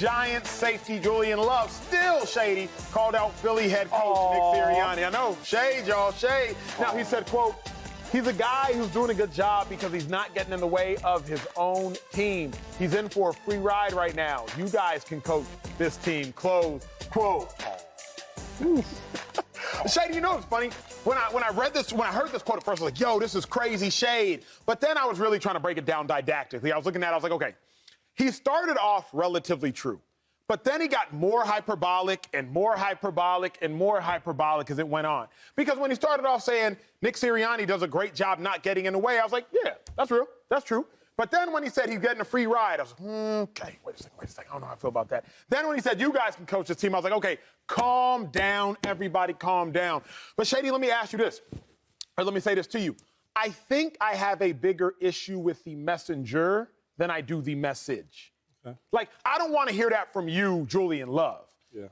Giants safety Julian Love, still shady, called out Philly head coach Nick Sirianni. I know, shade, y'all, shade. Now, he said, quote, he's a guy who's doing a good job because he's not getting in the way of his own team. He's in for a free ride right now. You guys can coach this team, close quote. Shady, you know what's funny? When I heard this quote at first, I was like, yo, this is crazy shade. But then I was really trying to break it down didactically. I was looking at it, I was like, okay, he started off relatively true. But then he got more hyperbolic and more hyperbolic and more hyperbolic as it went on. Because when he started off saying Nick Sirianni does a great job not getting in the way, I was like, yeah, that's real. That's true. But then when he said he's getting a free ride, I was like, okay, wait a second. I don't know how I feel about that. Then when he said you guys can coach this team, I was like, okay, calm down, everybody calm down. But Shady, let me ask you this, or let me say this to you. I think I have a bigger issue with the messenger than I do the message. Okay. Like, I don't want to hear that from you, Julian Love. Yeah.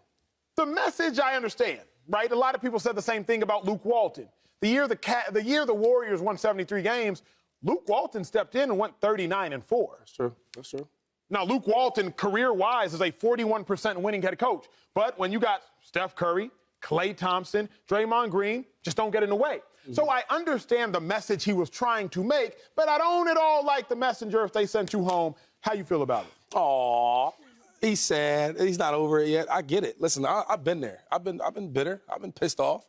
The message, I understand, right? A lot of people said the same thing about Luke Walton. The year the Warriors won 73 games, Luke Walton stepped in and went 39-4. That's true. That's true. Now, Luke Walton, career-wise, is a 41% winning head coach. But when you got Steph Curry, Klay Thompson, Draymond Green, just don't get in the way. Mm-hmm. So I understand the message he was trying to make, but I don't at all like the messenger if they sent you home. How you feel about it? Aw, he's sad. He's not over it yet. I get it. Listen, I've been there. I've been bitter. I've been pissed off.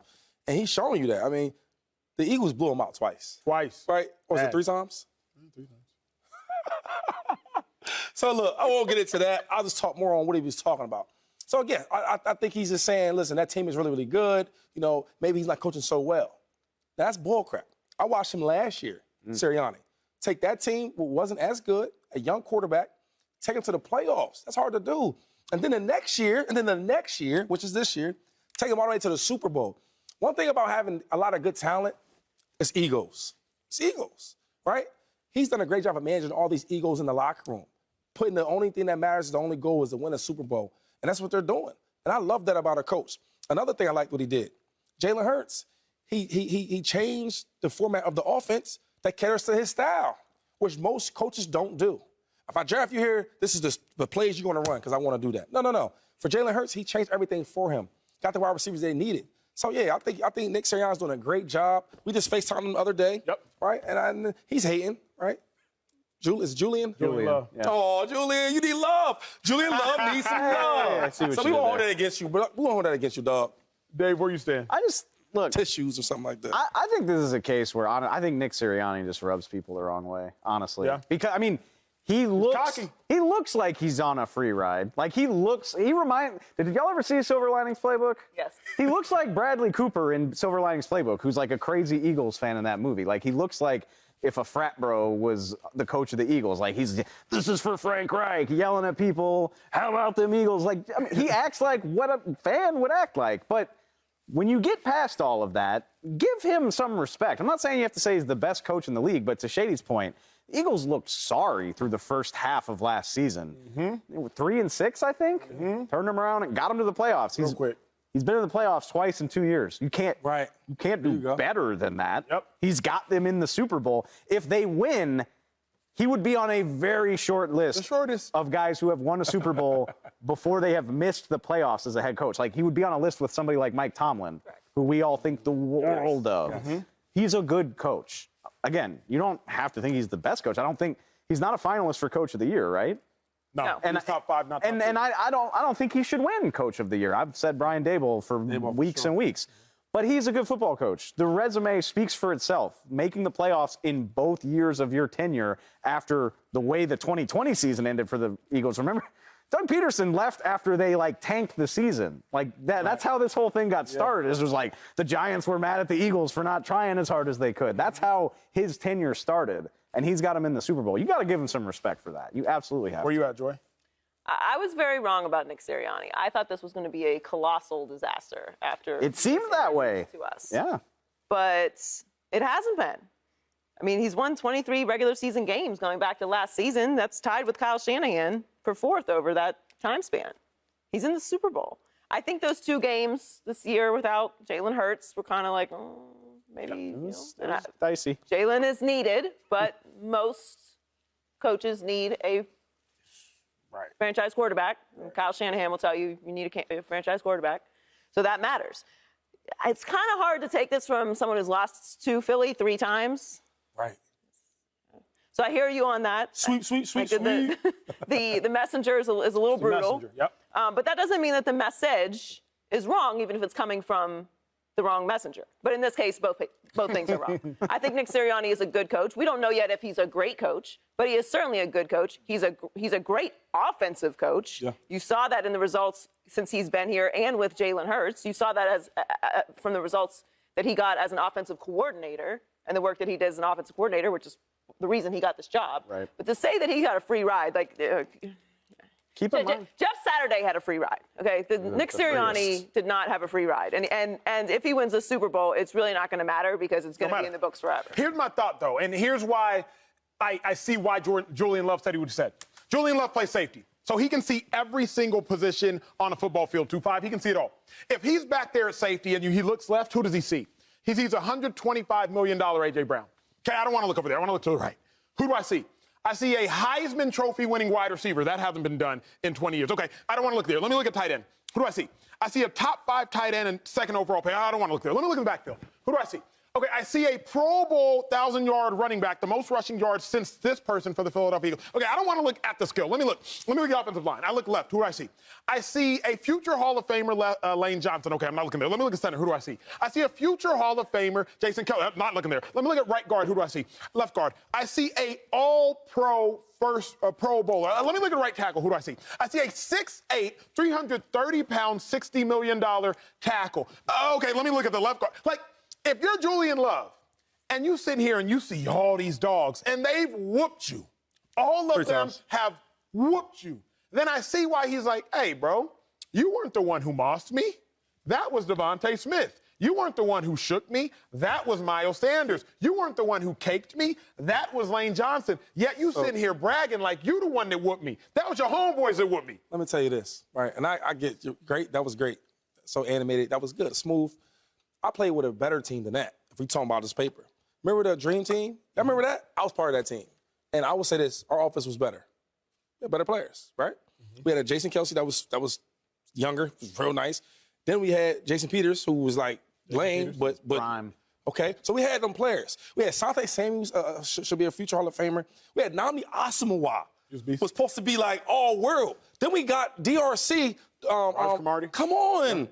And he's showing you that. I mean, the Eagles blew him out twice. Twice. Right? Or was it 3 times? 3 times. So, look, I won't get into that. I'll just talk more on what he was talking about. So, again, I think he's just saying, listen, that team is really, really good. You know, maybe he's not coaching so well. That's bullcrap. I watched him last year, Sirianni. Take that team, who wasn't as good, a young quarterback, take him to the playoffs. That's hard to do. And then the next year, which is this year, take him all the way to the Super Bowl. One thing about having a lot of good talent is egos. It's egos, right? He's done a great job of managing all these egos in the locker room, putting the only thing that matters, the only goal is to win a Super Bowl. And that's what they're doing. And I love that about a coach. Another thing I liked what he did, Jalen Hurts, he changed the format of the offense that caters to his style, which most coaches don't do. If I draft you here, this is the plays you're going to run because I want to do that. No. For Jalen Hurts, he changed everything for him. Got the wide receivers they needed. So, yeah, I think Nick Sirianni's doing a great job. We just FaceTimed him the other day, right? And he's hating, right? Is it Julian? Julian Love. Yeah. Oh, Julian, you need love. Julian Love needs some love. So we won't hold that against you, but we won't hold that against you, dog. Dave, where you stand? Look, tissues or something like that. I think this is a case where I think Nick Sirianni just rubs people the wrong way, honestly. Yeah. Because, I mean, he looks like he's on a free ride. Like, did y'all ever see Silver Linings Playbook? Yes. He looks like Bradley Cooper in Silver Linings Playbook, who's like a crazy Eagles fan in that movie. Like, he looks like if a frat bro was the coach of the Eagles. Like, this is for Frank Reich, yelling at people, how about them Eagles? Like, I mean, he acts like what a fan would act like. But when you get past all of that, give him some respect. I'm not saying you have to say he's the best coach in the league, but to Shady's point, the Eagles looked sorry through the first half of last season. They were 3-6, I think. Turned them around and got them to the playoffs. He's been in the playoffs twice in 2 years. You can't do better than that. Yep. He's got them in the Super Bowl. If they win, he would be on a very short list of guys who have won a Super Bowl before they have missed the playoffs as a head coach. Like, he would be on a list with somebody like Mike Tomlin, who we all think the world of. He's a good coach. Again, you don't have to think he's the best coach. I don't think he's not a finalist for Coach of the Year, right? No. And he's top 5, not top 2. And I don't think he should win Coach of the Year. I've said Brian Daboll for weeks and weeks. But he's a good football coach. The resume speaks for itself. Making the playoffs in both years of your tenure after the way the 2020 season ended for the Eagles. Remember, Doug Peterson left after they, tanked the season. That's how this whole thing got started. It was like the Giants were mad at the Eagles for not trying as hard as they could. That's how his tenure started, and he's got him in the Super Bowl. You got to give him some respect for that. You absolutely have. Where you at, Joy? I was very wrong about Nick Sirianni. I thought this was going to be a colossal disaster after it seemed that way to us. Yeah. But it hasn't been. I mean, he's won 23 regular season games going back to last season. That's tied with Kyle Shanahan for 4th over that time span. He's in the Super Bowl. I think those 2 games this year without Jalen Hurts were kind of like, maybe. Dicey. Jalen is needed, but most coaches need a Right. Franchise quarterback. Kyle Shanahan will tell you you need a franchise quarterback. So that matters. It's kind of hard to take this from someone who's lost to Philly 3 times. Right. So I hear you on that. Sweep. The messenger is a little brutal. Messenger, yep. But that doesn't mean that the message is wrong, even if it's coming from the wrong messenger. But in this case, both things are wrong. I think Nick Sirianni is a good coach. We don't know yet if he's a great coach, but he is certainly a good coach. He's a great offensive coach. Yeah. You saw that in the results since he's been here and with Jalen Hurts. You saw that as from the results that he got as an offensive coordinator and the work that he did as an offensive coordinator, which is the reason he got this job. Right. But to say that he got a free ride, like Keep in mind. Jeff Saturday had a free ride. Okay, Nick Sirianni did not have a free ride, and if he wins the Super Bowl, it's really not going to matter because it's going to be in the books forever. Here's my thought, though, and here's why I see why Julian Love said he would have said. Julian Love plays safety, so he can see every single position on a football field. 2-5, he can see it all. If he's back there at safety and he looks left, who does he see? He sees $125 million A.J. Brown. Okay, I don't want to look over there. I want to look to the right. Who do I see? I see a Heisman Trophy winning wide receiver. That hasn't been done in 20 years. Okay, I don't want to look there. Let me look at tight end. Who do I see? I see a top 5 tight end and second overall pick. I don't want to look there. Let me look in the backfield. Who do I see? Okay, I see a Pro Bowl 1,000-yard running back, the most rushing yards since this person for the Philadelphia Eagles. Okay, I don't want to look at the skill. Let me look. Let me look at the offensive line. I look left. Who do I see? I see a future Hall of Famer, Lane Johnson. Okay, I'm not looking there. Let me look at center. Who do I see? I see a future Hall of Famer, Jason Kelly. I'm not looking there. Let me look at right guard. Who do I see? Left guard. I see a all-pro first Pro Bowler. Let me look at right tackle. Who do I see? I see a 6'8", 330-pound, $60 million tackle. Okay, let me look at the left guard. Like, if you're Julian Love and you sit here and you see all these dogs and they've whooped you, all of them have whooped you, then I see why he's like, hey, bro, you weren't the one who mossed me. That was Devontae Smith. You weren't the one who shook me. That was Miles Sanders. You weren't the one who caked me. That was Lane Johnson. Yet you sitting here bragging like you the one that whooped me. That was your homeboys that whooped me. Let me tell you this, right? And I get you. Great. That was great. So animated. That was good. Smooth. I played with a better team than that, if we talking about this paper. Remember the Dream Team? I remember that? I was part of that team. And I will say this, our offense was better. We had better players, right? Mm-hmm. We had a Jason Kelsey that was younger, was real nice. Then we had Jason Peters, who was like lame, but prime. Okay, so we had them players. We had Sante Samuels, should be a future Hall of Famer. We had Nnamdi Asomugha, was supposed to be like all world. Then we got DRC. Come on. Yeah.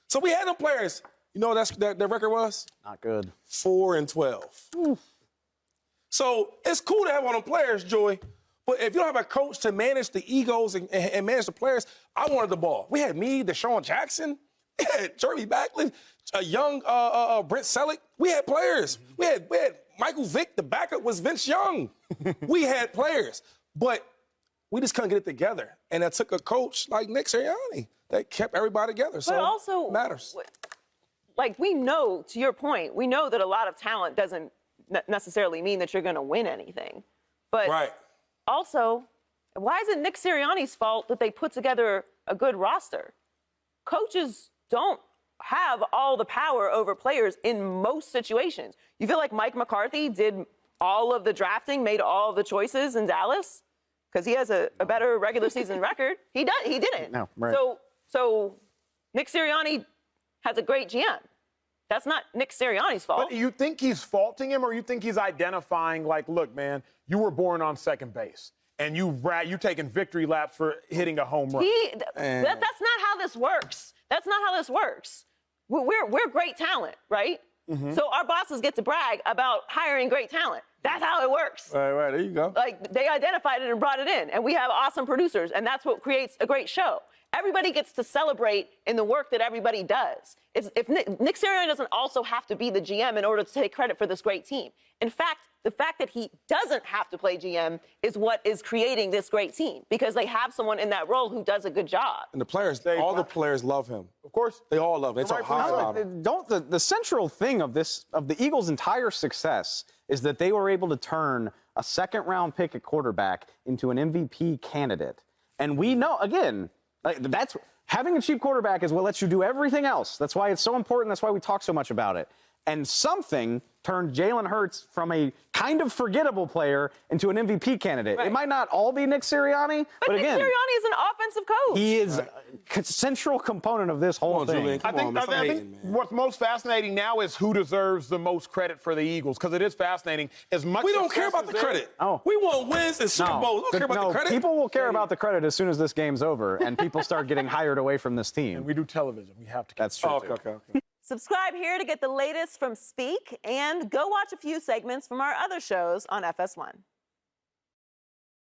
So we had them players. You know what that record was? Not good. 4-12. Ooh. So it's cool to have all them players, Joy. But if you don't have a coach to manage the egos and manage the players, I wanted the ball. We had me, Deshaun Jackson. We had Jeremy Backlund, a young Brent Selleck. We had players. We had Michael Vick. The backup was Vince Young. We had players. But we just couldn't get it together. And that took a coach like Nick Sirianni that kept everybody together. So but also, it matters. Like, we know, to your point, we know that a lot of talent doesn't necessarily mean that you're going to win anything. But also, why is it Nick Sirianni's fault that they put together a good roster? Coaches don't have all the power over players in most situations. You feel like Mike McCarthy did all of the drafting, made all of the choices in Dallas? Because he has a better regular season record. He didn't. No, right. So Nick Sirianni has a great GM. That's not Nick Sirianni's fault. But you think he's faulting him, or you think he's identifying, like, look, man, you were born on second base, and you taking victory laps for hitting a home run? That's not how this works. That's not how this works. We're great talent, right? Mm-hmm. So our bosses get to brag about hiring great talent. That's how it works. Right, there you go. Like, they identified it and brought it in, and we have awesome producers, and that's what creates a great show. Everybody gets to celebrate in the work that everybody does. If Nick Sirianni doesn't also have to be the GM in order to take credit for this great team. In fact, the fact that he doesn't have to play GM is what is creating this great team, because they have someone in that role who does a good job. And the players, all the players love him. Of course. They all love him. They talk high about him. The central thing of the Eagles' entire success is that they were able to turn a second-round pick at quarterback into an MVP candidate. And we know, again, that's having a cheap quarterback is what lets you do everything else. That's why it's so important. That's why we talk so much about it. And something turned Jalen Hurts from a kind of forgettable player into an MVP candidate. Right. It might not all be Nick Sirianni, but Nick again, Sirianni is an offensive coach. he is a central component of this whole thing. Julian, come on, man. Stop hating, man. What's most fascinating now is who deserves the most credit for the Eagles, because it is fascinating. As much We don't success care about is the there- credit. Oh. We want wins and Super Bowls. We don't care about the credit. People will care about the credit as soon as this game's over and people start getting hired away from this team. We do television. We have to. That's true. Oh, too. okay. Subscribe here to get the latest from Speak, and go watch a few segments from our other shows on FS1.